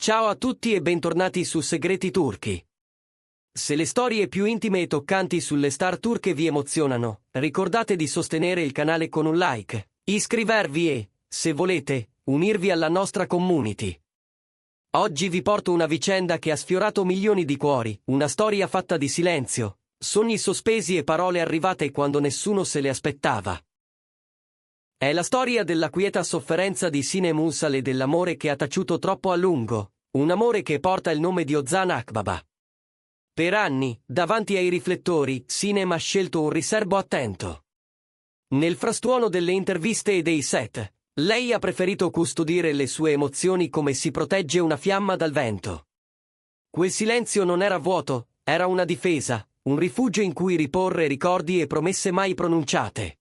Ciao a tutti e bentornati su Segreti Turchi. Se le storie più intime e toccanti sulle star turche vi emozionano, ricordate di sostenere il canale con un like, iscrivervi e, se volete, unirvi alla nostra community. Oggi vi porto una vicenda che ha sfiorato milioni di cuori, una storia fatta di silenzio, sogni sospesi e parole arrivate quando nessuno se le aspettava. È la storia della quieta sofferenza di Sinem Ünsal e dell'amore che ha taciuto troppo a lungo, un amore che porta il nome di Ozan Akbaba. Per anni, davanti ai riflettori, Sinem ha scelto un riserbo attento. Nel frastuono delle interviste e dei set, lei ha preferito custodire le sue emozioni come si protegge una fiamma dal vento. Quel silenzio non era vuoto, era una difesa, un rifugio in cui riporre ricordi e promesse mai pronunciate.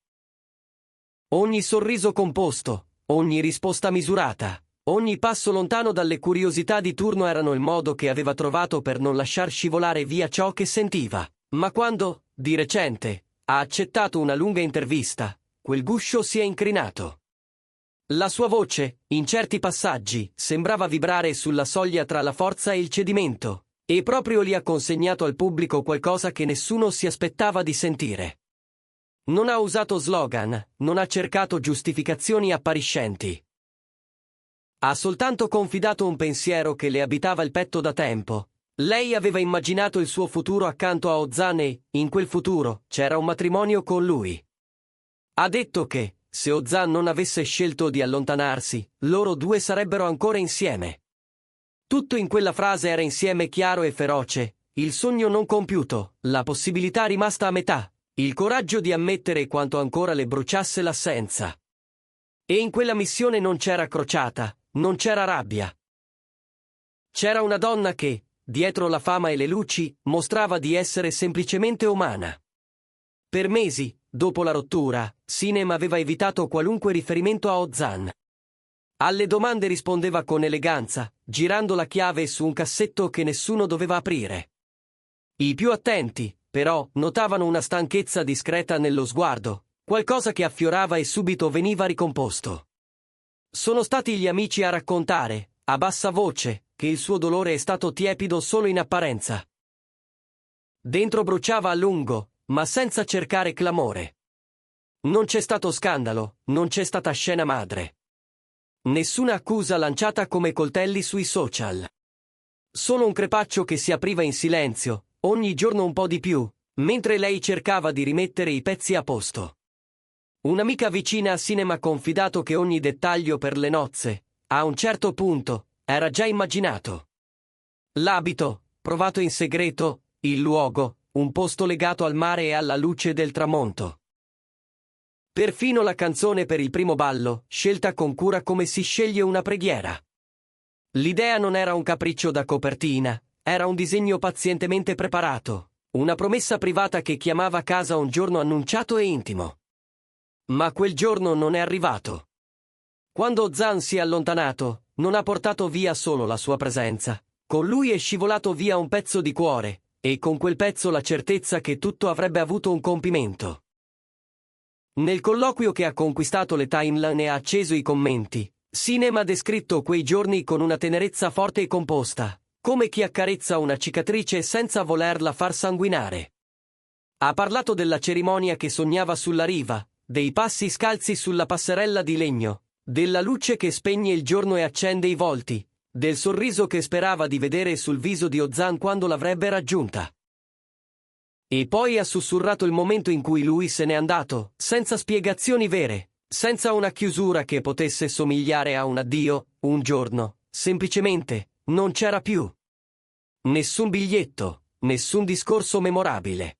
Ogni sorriso composto, ogni risposta misurata, ogni passo lontano dalle curiosità di turno erano il modo che aveva trovato per non lasciar scivolare via ciò che sentiva. Ma quando, di recente, ha accettato una lunga intervista, quel guscio si è incrinato. La sua voce, in certi passaggi, sembrava vibrare sulla soglia tra la forza e il cedimento, e proprio lì ha consegnato al pubblico qualcosa che nessuno si aspettava di sentire. Non ha usato slogan, non ha cercato giustificazioni appariscenti. Ha soltanto confidato un pensiero che le abitava il petto da tempo. Lei aveva immaginato il suo futuro accanto a Ozan e, in quel futuro, c'era un matrimonio con lui. Ha detto che, se Ozan non avesse scelto di allontanarsi, loro due sarebbero ancora insieme. Tutto in quella frase era insieme chiaro e feroce, il sogno non compiuto, la possibilità rimasta a metà. Il coraggio di ammettere quanto ancora le bruciasse l'assenza. E in quella missione non c'era crociata, non c'era rabbia. C'era una donna che, dietro la fama e le luci, mostrava di essere semplicemente umana. Per mesi, dopo la rottura, Sinem aveva evitato qualunque riferimento a Ozan. Alle domande rispondeva con eleganza, girando la chiave su un cassetto che nessuno doveva aprire. I più attenti, però, notavano una stanchezza discreta nello sguardo, qualcosa che affiorava e subito veniva ricomposto. Sono stati gli amici a raccontare, a bassa voce, che il suo dolore è stato tiepido solo in apparenza. Dentro bruciava a lungo, ma senza cercare clamore. Non c'è stato scandalo, non c'è stata scena madre. Nessuna accusa lanciata come coltelli sui social. Solo un crepaccio che si apriva in silenzio, ogni giorno un po' di più, mentre lei cercava di rimettere i pezzi a posto. Un'amica vicina a Sinem ha confidato che ogni dettaglio per le nozze, a un certo punto, era già immaginato. L'abito, provato in segreto, il luogo, un posto legato al mare e alla luce del tramonto. Perfino la canzone per il primo ballo, scelta con cura come si sceglie una preghiera. L'idea non era un capriccio da copertina, era un disegno pazientemente preparato, una promessa privata che chiamava a casa un giorno annunciato e intimo. Ma quel giorno non è arrivato. Quando Ozan si è allontanato, non ha portato via solo la sua presenza, con lui è scivolato via un pezzo di cuore, e con quel pezzo la certezza che tutto avrebbe avuto un compimento. Nel colloquio che ha conquistato le timeline e ha acceso i commenti, Sinem ha descritto quei giorni con una tenerezza forte e composta, come chi accarezza una cicatrice senza volerla far sanguinare. Ha parlato della cerimonia che sognava sulla riva, dei passi scalzi sulla passerella di legno, della luce che spegne il giorno e accende i volti, del sorriso che sperava di vedere sul viso di Ozan quando l'avrebbe raggiunta. E poi ha sussurrato il momento in cui lui se n'è andato, senza spiegazioni vere, senza una chiusura che potesse somigliare a un addio, un giorno, semplicemente, non c'era più. Nessun biglietto, nessun discorso memorabile.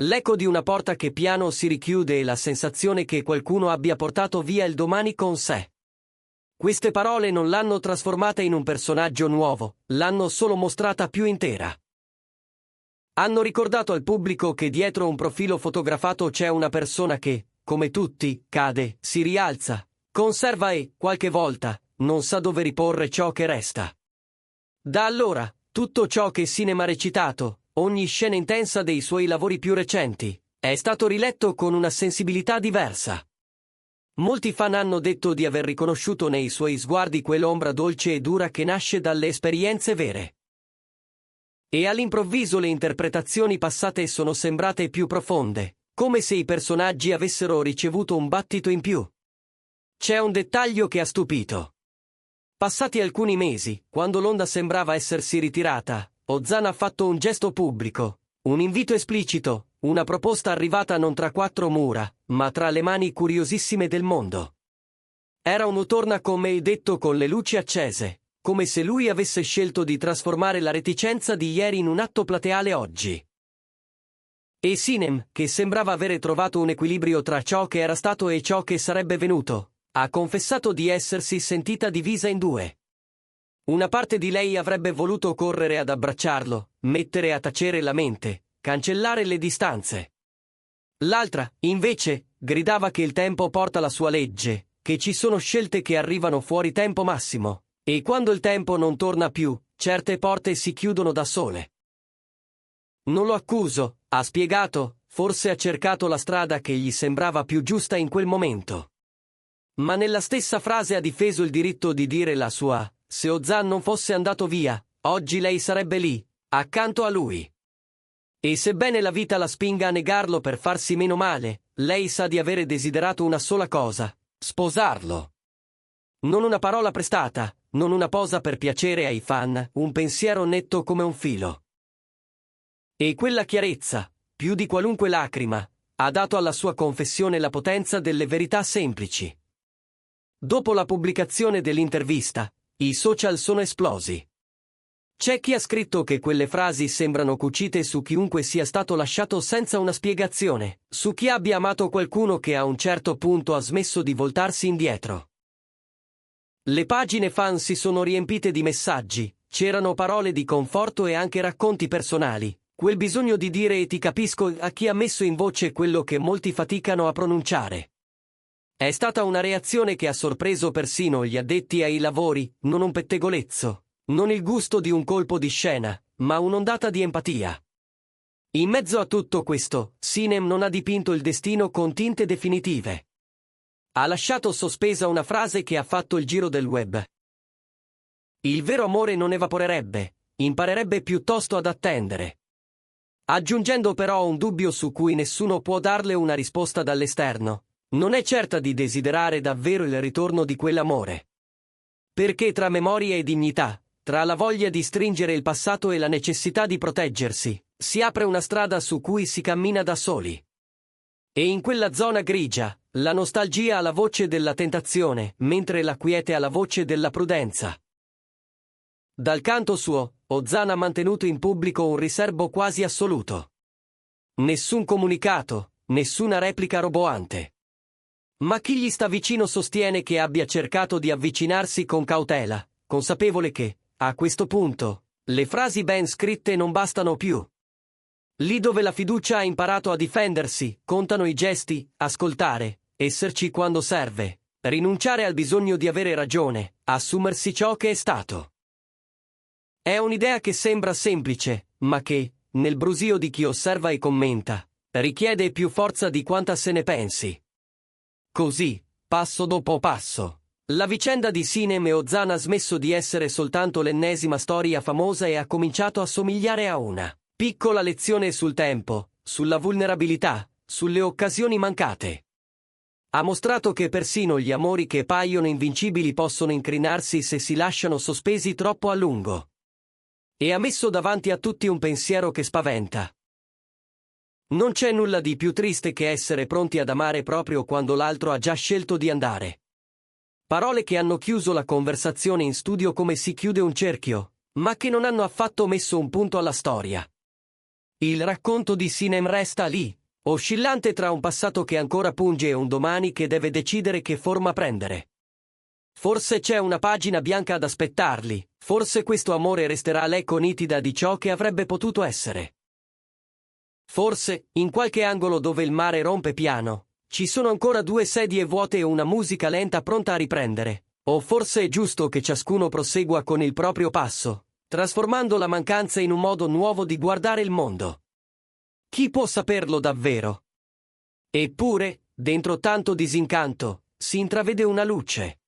L'eco di una porta che piano si richiude e la sensazione che qualcuno abbia portato via il domani con sé. Queste parole non l'hanno trasformata in un personaggio nuovo, l'hanno solo mostrata più intera. Hanno ricordato al pubblico che dietro un profilo fotografato c'è una persona che, come tutti, cade, si rialza, conserva e, qualche volta, non sa dove riporre ciò che resta. Da allora, tutto ciò che Sinem ha recitato, ogni scena intensa dei suoi lavori più recenti, è stato riletto con una sensibilità diversa. Molti fan hanno detto di aver riconosciuto nei suoi sguardi quell'ombra dolce e dura che nasce dalle esperienze vere. E all'improvviso le interpretazioni passate sono sembrate più profonde, come se i personaggi avessero ricevuto un battito in più. C'è un dettaglio che ha stupito. Passati alcuni mesi, quando l'onda sembrava essersi ritirata, Ozana ha fatto un gesto pubblico, un invito esplicito, una proposta arrivata non tra quattro mura, ma tra le mani curiosissime del mondo. Era un utorna come il detto con le luci accese, come se lui avesse scelto di trasformare la reticenza di ieri in un atto plateale oggi. E Sinem, che sembrava avere trovato un equilibrio tra ciò che era stato e ciò che sarebbe venuto, ha confessato di essersi sentita divisa in due. Una parte di lei avrebbe voluto correre ad abbracciarlo, mettere a tacere la mente, cancellare le distanze. L'altra, invece, gridava che il tempo porta la sua legge, che ci sono scelte che arrivano fuori tempo massimo, e quando il tempo non torna più, certe porte si chiudono da sole. Non lo accuso, ha spiegato, forse ha cercato la strada che gli sembrava più giusta in quel momento. Ma nella stessa frase ha difeso il diritto di dire la sua, se Ozan non fosse andato via, oggi lei sarebbe lì, accanto a lui. E sebbene la vita la spinga a negarlo per farsi meno male, lei sa di avere desiderato una sola cosa, sposarlo. Non una parola prestata, non una posa per piacere ai fan, un pensiero netto come un filo. E quella chiarezza, più di qualunque lacrima, ha dato alla sua confessione la potenza delle verità semplici. Dopo la pubblicazione dell'intervista, i social sono esplosi. C'è chi ha scritto che quelle frasi sembrano cucite su chiunque sia stato lasciato senza una spiegazione, su chi abbia amato qualcuno che a un certo punto ha smesso di voltarsi indietro. Le pagine fan si sono riempite di messaggi, c'erano parole di conforto e anche racconti personali, quel bisogno di dire e ti capisco a chi ha messo in voce quello che molti faticano a pronunciare. È stata una reazione che ha sorpreso persino gli addetti ai lavori, non un pettegolezzo, non il gusto di un colpo di scena, ma un'ondata di empatia. In mezzo a tutto questo, Sinem non ha dipinto il destino con tinte definitive. Ha lasciato sospesa una frase che ha fatto il giro del web. Il vero amore non evaporerebbe, imparerebbe piuttosto ad attendere. Aggiungendo però un dubbio su cui nessuno può darle una risposta dall'esterno. Non è certa di desiderare davvero il ritorno di quell'amore. Perché tra memoria e dignità, tra la voglia di stringere il passato e la necessità di proteggersi, si apre una strada su cui si cammina da soli. E in quella zona grigia, la nostalgia ha la voce della tentazione, mentre la quiete ha la voce della prudenza. Dal canto suo, Ozan ha mantenuto in pubblico un riserbo quasi assoluto. Nessun comunicato, nessuna replica roboante. Ma chi gli sta vicino sostiene che abbia cercato di avvicinarsi con cautela, consapevole che, a questo punto, le frasi ben scritte non bastano più. Lì dove la fiducia ha imparato a difendersi, contano i gesti, ascoltare, esserci quando serve, rinunciare al bisogno di avere ragione, assumersi ciò che è stato. È un'idea che sembra semplice, ma che, nel brusio di chi osserva e commenta, richiede più forza di quanta se ne pensi. Così, passo dopo passo, la vicenda di Sinem e Ozan ha smesso di essere soltanto l'ennesima storia famosa e ha cominciato a somigliare a una piccola lezione sul tempo, sulla vulnerabilità, sulle occasioni mancate. Ha mostrato che persino gli amori che paiono invincibili possono incrinarsi se si lasciano sospesi troppo a lungo. E ha messo davanti a tutti un pensiero che spaventa. Non c'è nulla di più triste che essere pronti ad amare proprio quando l'altro ha già scelto di andare. Parole che hanno chiuso la conversazione in studio come si chiude un cerchio, ma che non hanno affatto messo un punto alla storia. Il racconto di Sinem resta lì, oscillante tra un passato che ancora punge e un domani che deve decidere che forma prendere. Forse c'è una pagina bianca ad aspettarli, forse questo amore resterà l'eco nitida di ciò che avrebbe potuto essere. Forse, in qualche angolo dove il mare rompe piano, ci sono ancora 2 sedie vuote e una musica lenta pronta a riprendere, o forse è giusto che ciascuno prosegua con il proprio passo, trasformando la mancanza in un modo nuovo di guardare il mondo. Chi può saperlo davvero? Eppure, dentro tanto disincanto, si intravede una luce.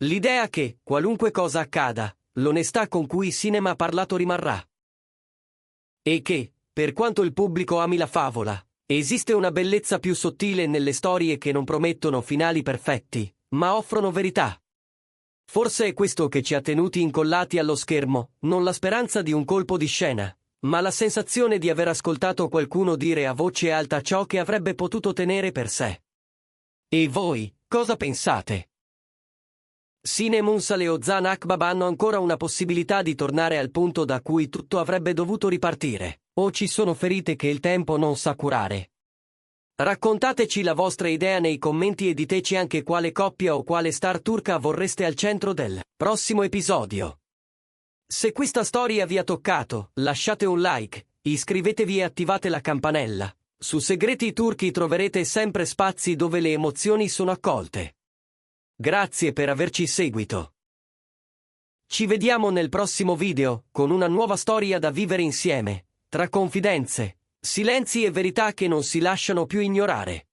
L'idea che, qualunque cosa accada, l'onestà con cui Cinema ha parlato rimarrà. E che, per quanto il pubblico ami la favola, esiste una bellezza più sottile nelle storie che non promettono finali perfetti, ma offrono verità. Forse è questo che ci ha tenuti incollati allo schermo, non la speranza di un colpo di scena, ma la sensazione di aver ascoltato qualcuno dire a voce alta ciò che avrebbe potuto tenere per sé. E voi, cosa pensate? Sine Munsale o Zan Akbab hanno ancora una possibilità di tornare al punto da cui tutto avrebbe dovuto ripartire, o ci sono ferite che il tempo non sa curare? Raccontateci la vostra idea nei commenti e diteci anche quale coppia o quale star turca vorreste al centro del prossimo episodio. Se questa storia vi ha toccato, lasciate un like, iscrivetevi e attivate la campanella. Su Segreti Turchi troverete sempre spazi dove le emozioni sono accolte. Grazie per averci seguito. Ci vediamo nel prossimo video, con una nuova storia da vivere insieme, tra confidenze, silenzi e verità che non si lasciano più ignorare.